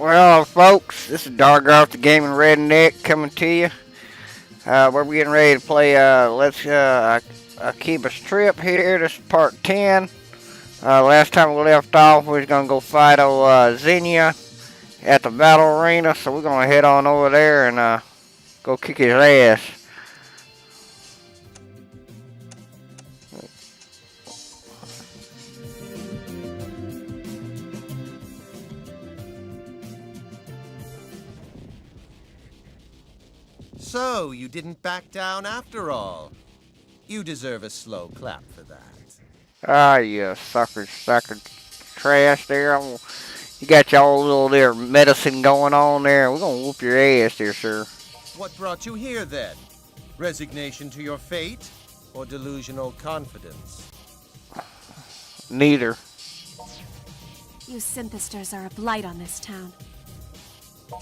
Well, folks, this is Dargarth, the Gaming Redneck, coming to you. We're getting ready to play Akiba's Trip here. This is part 10. Last time we left off, we was going to go fight Xenia at the battle arena, so we're going to head on over there and go kick his ass. So, you didn't back down after all. You deserve a slow clap for that. Ah, you sucker trash there. You got your old little there medicine going on there. We're going to whoop your ass there, sir. What brought you here, then? Resignation to your fate, or delusional confidence? Neither. You synthesters are a blight on this town.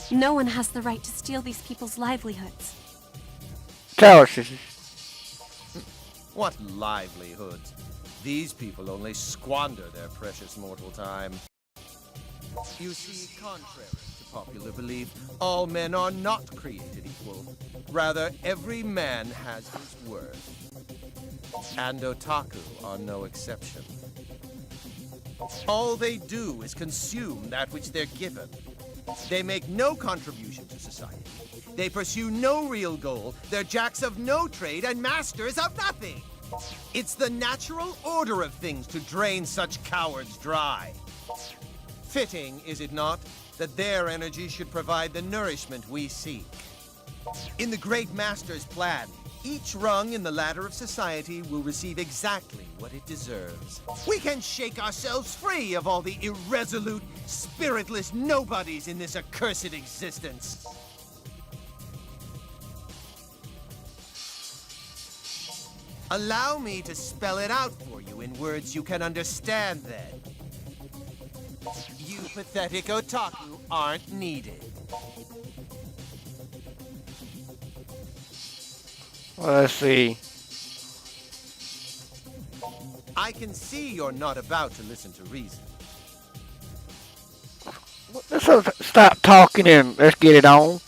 No one has the right to steal these people's livelihoods. Tell us. What livelihoods? These people only squander their precious mortal time. You see, contrary to popular belief, all men are not created equal. Rather, every man has his worth. And otaku are no exception. All they do is consume that which they're given. They make no contribution to society. They pursue no real goal. They're jacks of no trade and masters of nothing. It's the natural order of things to drain such cowards dry. Fitting, is it not, that their energy should provide the nourishment we seek. In the Great Master's plan, each rung in the ladder of society will receive exactly what it deserves. We can shake ourselves free of all the irresolute, spiritless nobodies in this accursed existence. Allow me to spell it out for you in words you can understand, then. You pathetic otaku aren't needed. Let's see. I can see you're not about to listen to reason. Let's stop talking and let's get it on.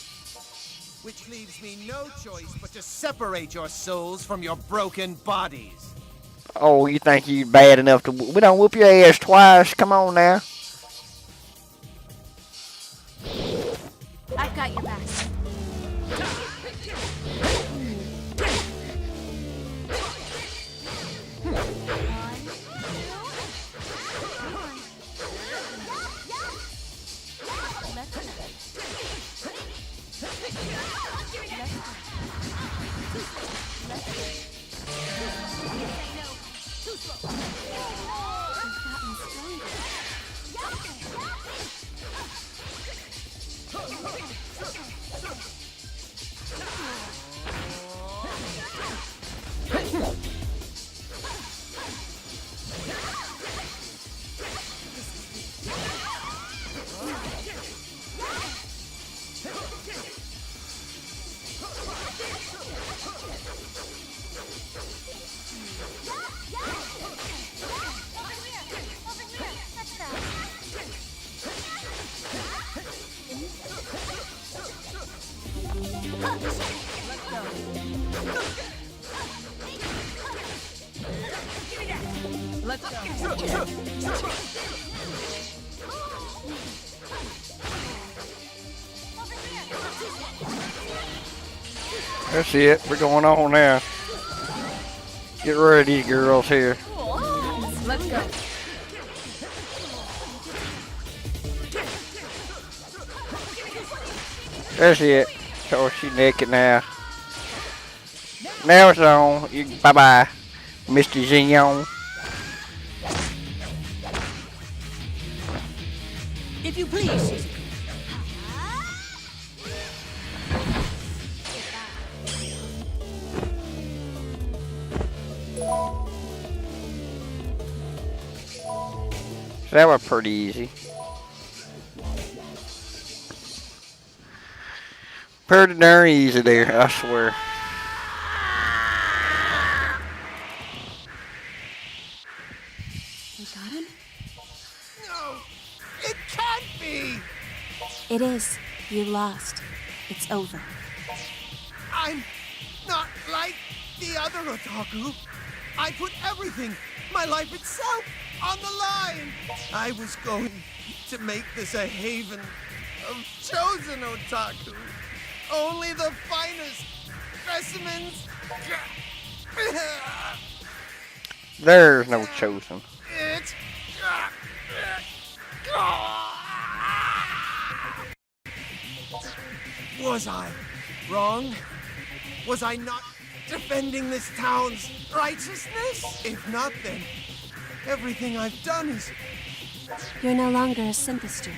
Which leaves me no choice but to separate your souls from your broken bodies. Oh, you think you bad enough to... We don't whoop your ass twice. Come on now. I've got your back. Let's go. That's it. We're going on now. Get rid of these girls here. Let's go. That's it. Oh, she naked now. Now it's on. Bye-bye, Mr. Xenon. If you please. That was pretty easy. Pretty darn easy there, I swear. We got him? No! It can't be! It is. You lost. It's over. I'm not like the other otaku. I put everything, my life itself, on the line. I was going to make this a haven of chosen otaku. Only the finest specimens. There's no chosen. It's... Was I wrong? Was I not defending this town's righteousness? If not, then everything I've done is... You're no longer a synthester.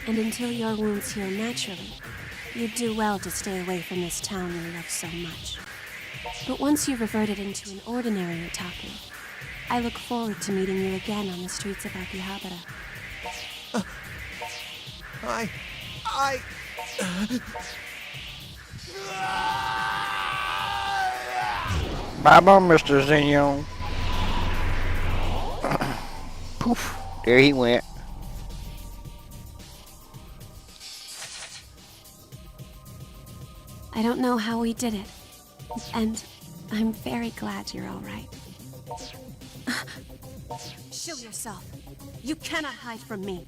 And until your wounds heal naturally, you'd do well to stay away from this town you love so much. But once you've reverted into an ordinary otaku, I look forward to meeting you again on the streets of Akihabara. Bye-bye, Mr. Zenyon. Poof. There he went. I don't know how we did it, and I'm very glad you're all right. Show yourself. You cannot hide from me.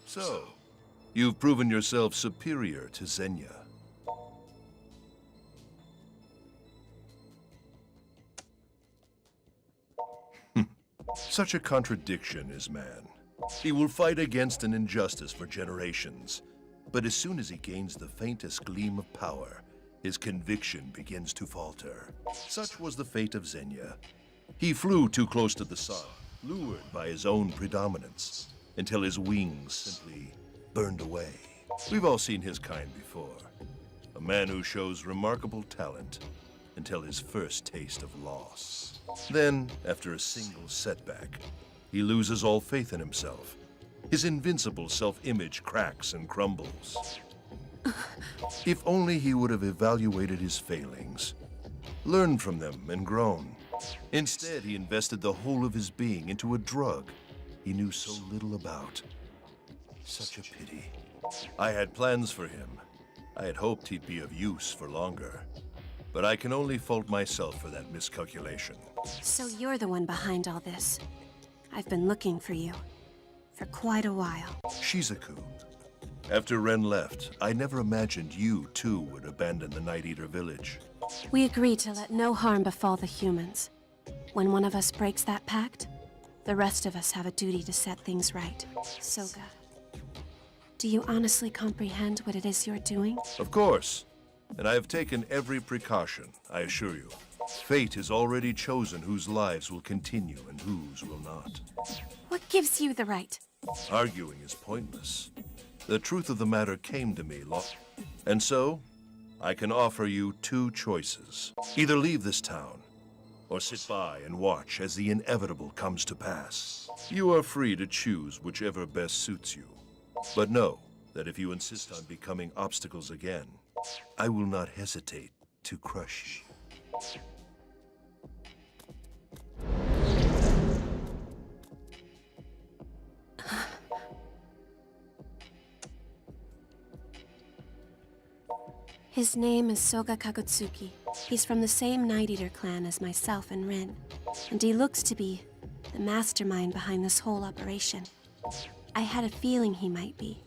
So, you've proven yourself superior to Xenia. Such a contradiction is man. He will fight against an injustice for generations, but as soon as he gains the faintest gleam of power, his conviction begins to falter. Such was the fate of Xenia. He flew too close to the sun, lured by his own predominance, until his wings simply burned away. We've all seen his kind before. A man who shows remarkable talent until his first taste of loss. Then, after a single setback, he loses all faith in himself. His invincible self-image cracks and crumbles. If only he would have evaluated his failings, learned from them and grown. Instead, he invested the whole of his being into a drug he knew so little about. Such a pity. I had plans for him. I had hoped he'd be of use for longer. But I can only fault myself for that miscalculation. So you're the one behind all this. I've been looking for you. For quite a while. Shizuku, after Ren left, I never imagined you too would abandon the Night Eater village. We agreed to let no harm befall the humans. When one of us breaks that pact, the rest of us have a duty to set things right. Soga, do you honestly comprehend what it is you're doing? Of course. And I have taken every precaution, I assure you. Fate has already chosen whose lives will continue and whose will not. What gives you the right? Arguing is pointless. The truth of the matter came to me long, and so I can offer you two choices. Either leave this town, or sit by and watch as the inevitable comes to pass. You are free to choose whichever best suits you. But know that if you insist on becoming obstacles again, I will not hesitate to crush you. His name is Soga Kagutsuki. He's from the same Night Eater clan as myself and Rin. And he looks to be the mastermind behind this whole operation. I had a feeling he might be.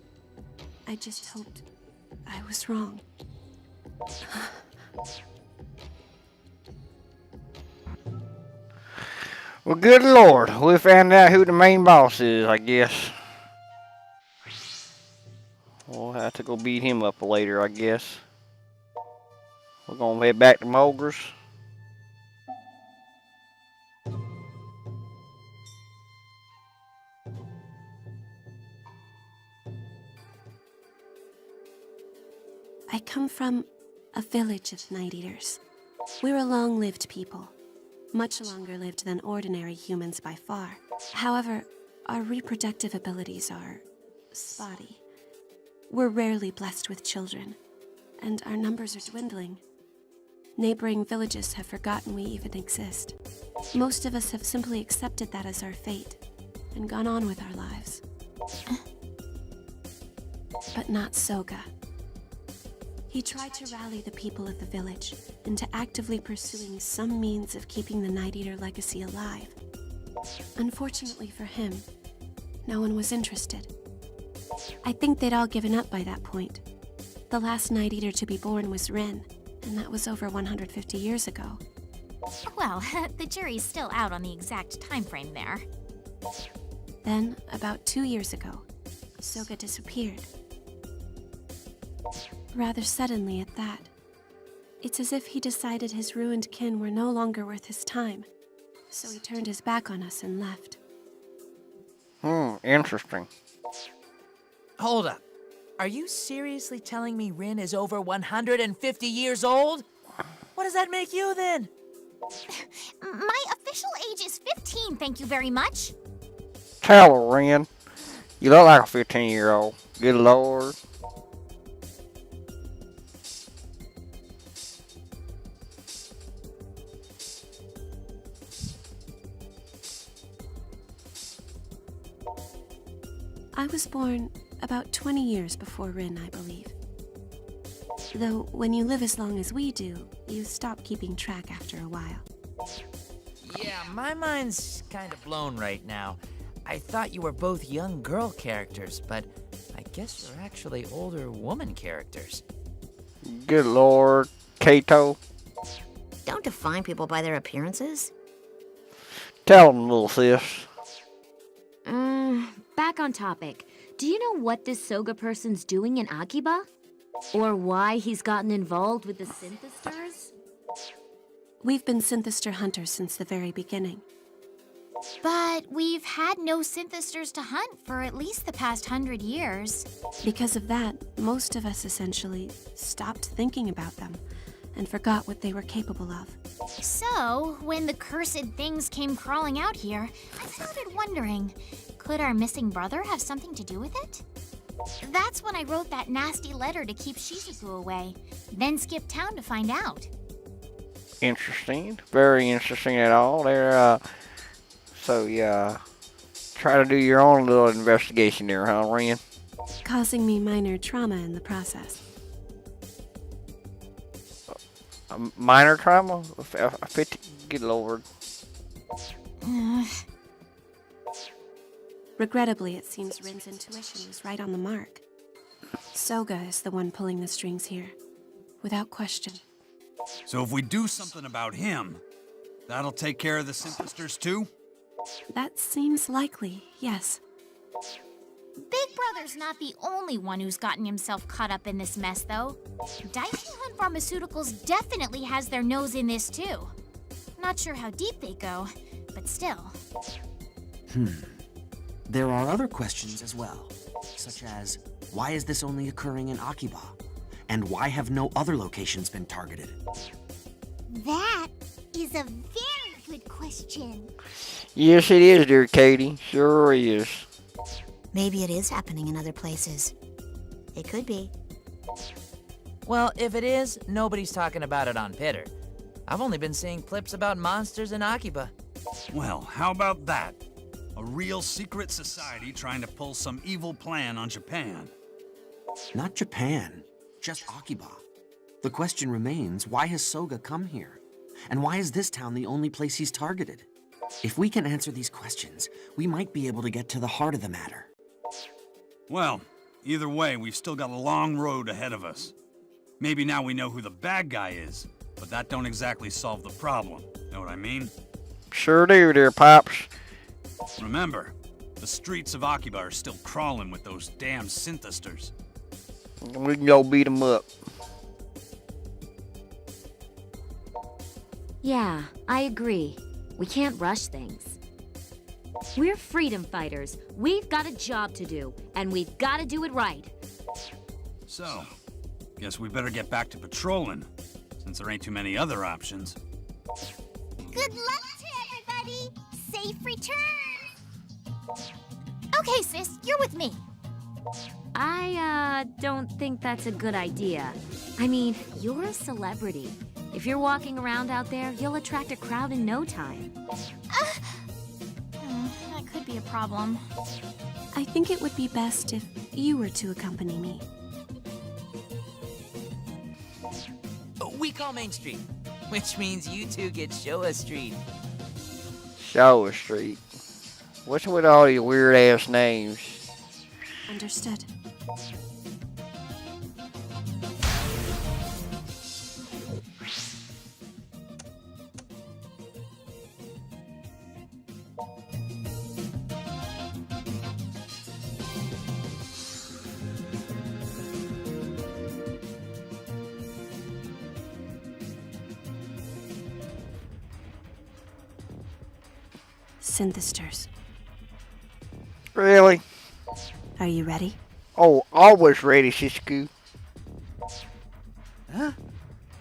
I just hoped I was wrong. Well, good lord, we found out who the main boss is, I guess. We'll have to go beat him up later, I guess. We're gonna head back to Mulger's. I come from a village of Night Eaters. We're a long-lived people. Much longer lived than ordinary humans by far. However, our reproductive abilities are spotty. We're rarely blessed with children, and our numbers are dwindling. Neighboring villages have forgotten we even exist. Most of us have simply accepted that as our fate and gone on with our lives. But not Soga. He tried to rally the people of the village into actively pursuing some means of keeping the Night Eater legacy alive. Unfortunately for him, no one was interested. I think they'd all given up by that point. The last Night Eater to be born was Rin, and that was over 150 years ago. Well, the jury's still out on the exact time frame there. Then, about 2 years ago, Soga disappeared. Rather suddenly at that. It's as if he decided his ruined kin were no longer worth his time, so he turned his back on us and left. Interesting. Hold up. Are you seriously telling me Rin is over 150 years old? What does that make you then? My official age is 15, thank you very much. Tell her, Ren. You look like a 15-year-old. Good lord. I was born about 20 years before Rin, I believe. Though, when you live as long as we do, you stop keeping track after a while. Yeah, my mind's kind of blown right now. I thought you were both young girl characters, but I guess you're actually older woman characters. Good lord. Kato. Don't define people by their appearances. Tell them, little sis. Back on topic. Do you know what this Soga person's doing in Akiba? Or why he's gotten involved with the Synthesters? We've been Synthester hunters since the very beginning. But we've had no Synthesters to hunt for at least the past 100 years. Because of that, most of us essentially stopped thinking about them and forgot what they were capable of. So, when the cursed things came crawling out here, I started wondering, could our missing brother have something to do with it? That's when I wrote that nasty letter to keep Shizuku away, then skipped town to find out. Interesting. Very interesting at all. So yeah, try to do your own little investigation there, huh, Ren? Causing me minor trauma in the process. A minor trauma? A 50? Good lord. Regrettably, it seems Rin's intuition was right on the mark. Soga is the one pulling the strings here, without question. So if we do something about him, that'll take care of the Synthesters too? That seems likely, yes. Big Brother's not the only one who's gotten himself caught up in this mess, though. Daiichi Hunt Pharmaceuticals definitely has their nose in this, too. Not sure how deep they go, but still. There are other questions as well, such as, why is this only occurring in Akiba? And why have no other locations been targeted? That is a very good question. Yes, it is, dear Katie. Sure is. Maybe it is happening in other places. It could be. Well, if it is, nobody's talking about it on Pitter. I've only been seeing clips about monsters in Akiba. Well, how about that? A real secret society trying to pull some evil plan on Japan. Not Japan, just Akiba. The question remains, why has Soga come here? And why is this town the only place he's targeted? If we can answer these questions, we might be able to get to the heart of the matter. Well, either way, we've still got a long road ahead of us. Maybe now we know who the bad guy is, but that don't exactly solve the problem. Know what I mean? Sure do, dear Pops. Remember, the streets of Akiba are still crawling with those damn Synthesters. We can go beat them up. Yeah, I agree. We can't rush things. We're freedom fighters. We've got a job to do, and we've got to do it right. So, guess we better get back to patrolling, since there ain't too many other options. Good luck to everybody! Safe return! Okay, sis, you're with me. I, don't think that's a good idea. I mean, you're a celebrity. If you're walking around out there, you'll attract a crowd in no time. That could be a problem. I think it would be best if you were to accompany me. We call Main Street, which means you two get Showa Street. Showa Street. What's with all these weird ass names? Understood. Synthesters. Really? Are you ready? Oh, always ready, Shisku. Huh?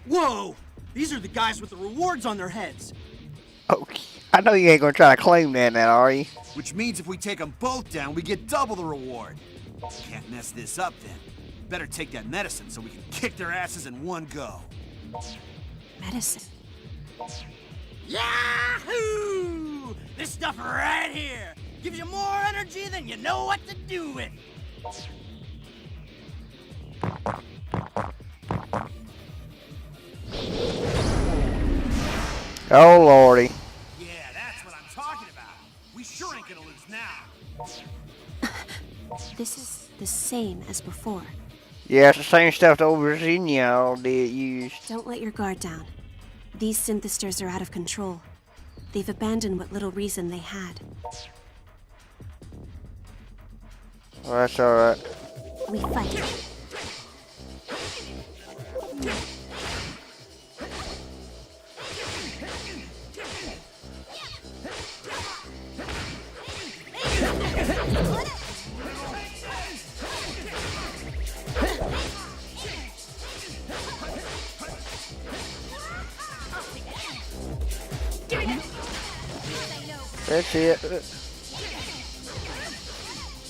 Whoa! These are the guys with the rewards on their heads. Okay. I know you ain't gonna try to claim that now, are you? Which means if we take them both down, we get double the reward. Can't mess this up then. Better take that medicine so we can kick their asses in one go. Medicine. Yahoo! This stuff right here gives you more energy than you know what to do with. Oh, lordy. Yeah, that's what I'm talking about. We sure ain't gonna lose now. This is the same as before. Yeah, it's the same stuff the old Virginia all did use. Don't let your guard down. These synthesters are out of control. They've abandoned what little reason they had. Well, that's alright. We fight. That's it.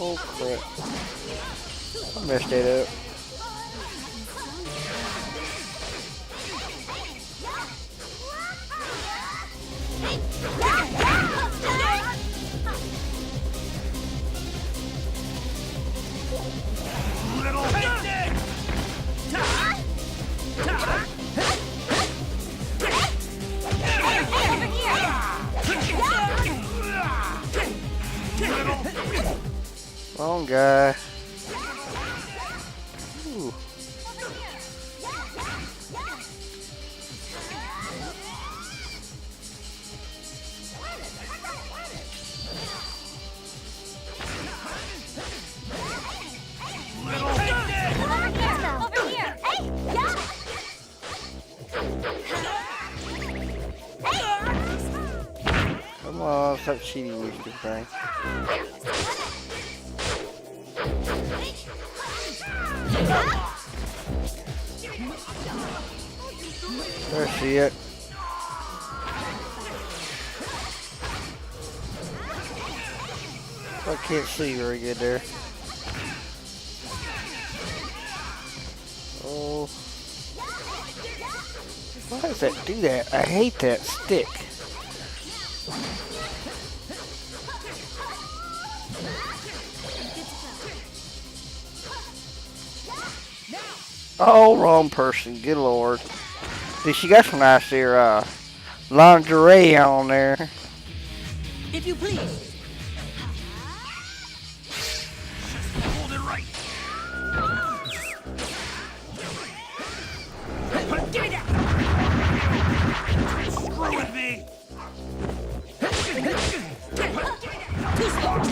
Oh crap. I messed that up. Long guy. Ooh. Come on, stop cheating with the thing. That's it. I can't see very good there. Oh. Why does that do that? I hate that stick. Oh, wrong person. Good lord. Dude, she got some nice there, lingerie on there. If you please. Hold it right. Give me that. Screw with me. Too slow.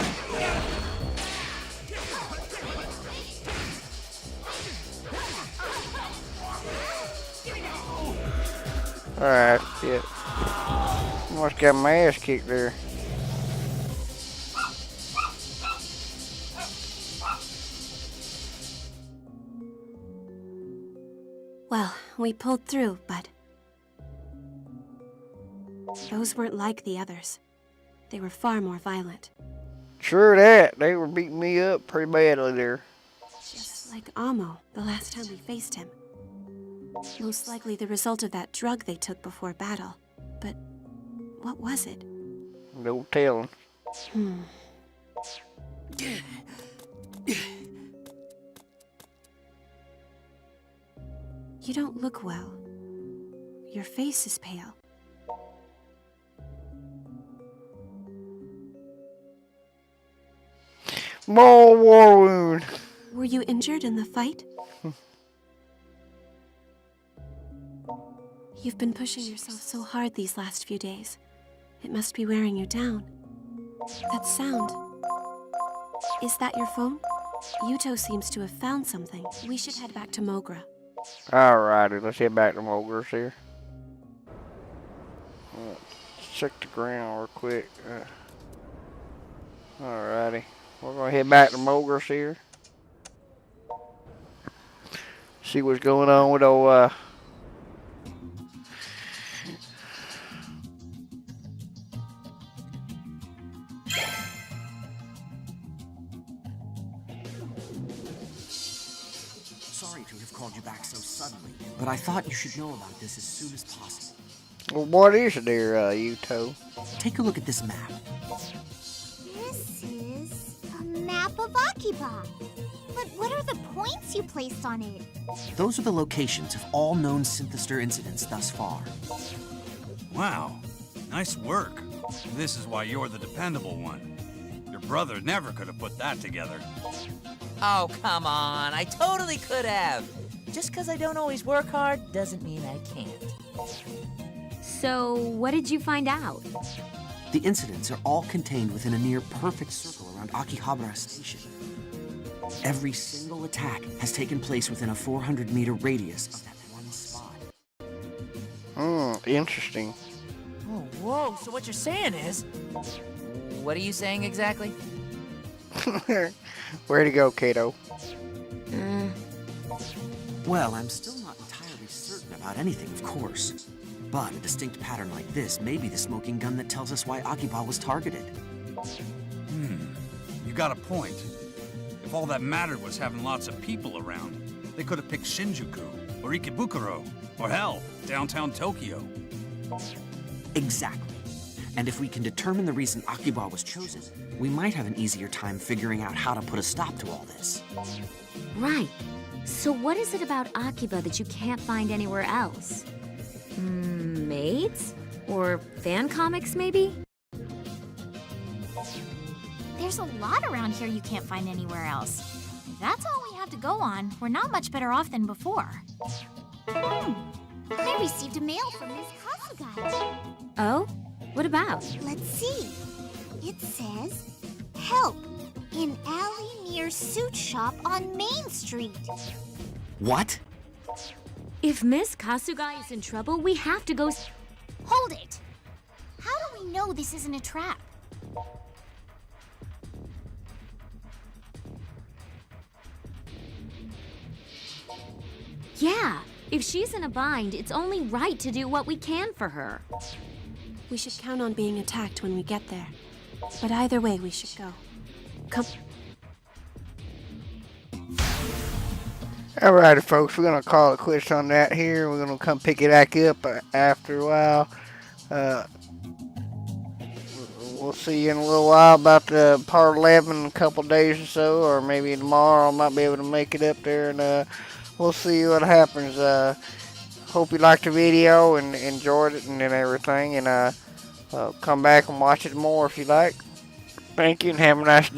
Alright, shit. Almost got my ass kicked there. Well, we pulled through, but those weren't like the others. They were far more violent. Sure that. They were beating me up pretty badly there. Just like Amo, the last time we faced him. Most likely the result of that drug they took before battle. But what was it? No telling. You don't look well. Your face is pale. More war wound. Were you injured in the fight? You've been pushing yourself so hard these last few days. It must be wearing you down. That sound. Is that your phone? Yuto seems to have found something. We should head back to Mogra. Alrighty, let's head back to Mogra's here. Check the ground real quick. Alrighty. We're gonna head back to Mogra's here. See what's going on with old Sorry to have called you back so suddenly, but I thought you should know about this as soon as possible. Well, what is it there, Yuto? Take a look at this map. This is a map of Akiba. But what are the points you placed on it? Those are the locations of all known Synthestor incidents thus far. Wow, nice work. This is why you're the dependable one. Your brother never could have put that together. Oh, come on. I totally could have. Just because I don't always work hard doesn't mean I can't. So, what did you find out? The incidents are all contained within a near-perfect circle around Akihabara Station. Every single attack has taken place within a 400-meter radius of that one spot. Interesting. Oh, whoa. So what you're saying is... What are you saying exactly? Where'd he go, Kato? Well, I'm still not entirely certain about anything, of course. But a distinct pattern like this may be the smoking gun that tells us why Akiba was targeted. You got a point. If all that mattered was having lots of people around, they could have picked Shinjuku, or Ikebukuro, or hell, downtown Tokyo. Exactly. And if we can determine the reason Akiba was chosen, we might have an easier time figuring out how to put a stop to all this. Right. So what is it about Akiba that you can't find anywhere else? Maids? Or fan comics, maybe? There's a lot around here you can't find anywhere else. If that's all we have to go on, we're not much better off than before. I received a mail from Miss Kasugai. Oh? What about? Let's see. It says, help, in alley near suit shop on Main Street. What? If Miss Kasugai is in trouble, we have to go... Hold it! How do we know this isn't a trap? Yeah, if she's in a bind, it's only right to do what we can for her. We should count on being attacked when we get there. But either way, we should go. Come. Alrighty, folks, we're gonna call it quits on that here. We're gonna come pick it back up after a while. We'll see you in a little while about the part 11 in a couple days or so, or maybe tomorrow I might be able to make it up there, and we'll see what happens. Hope you liked the video and enjoyed it and everything, and come back and watch it more if you like. Thank you and have a nice day.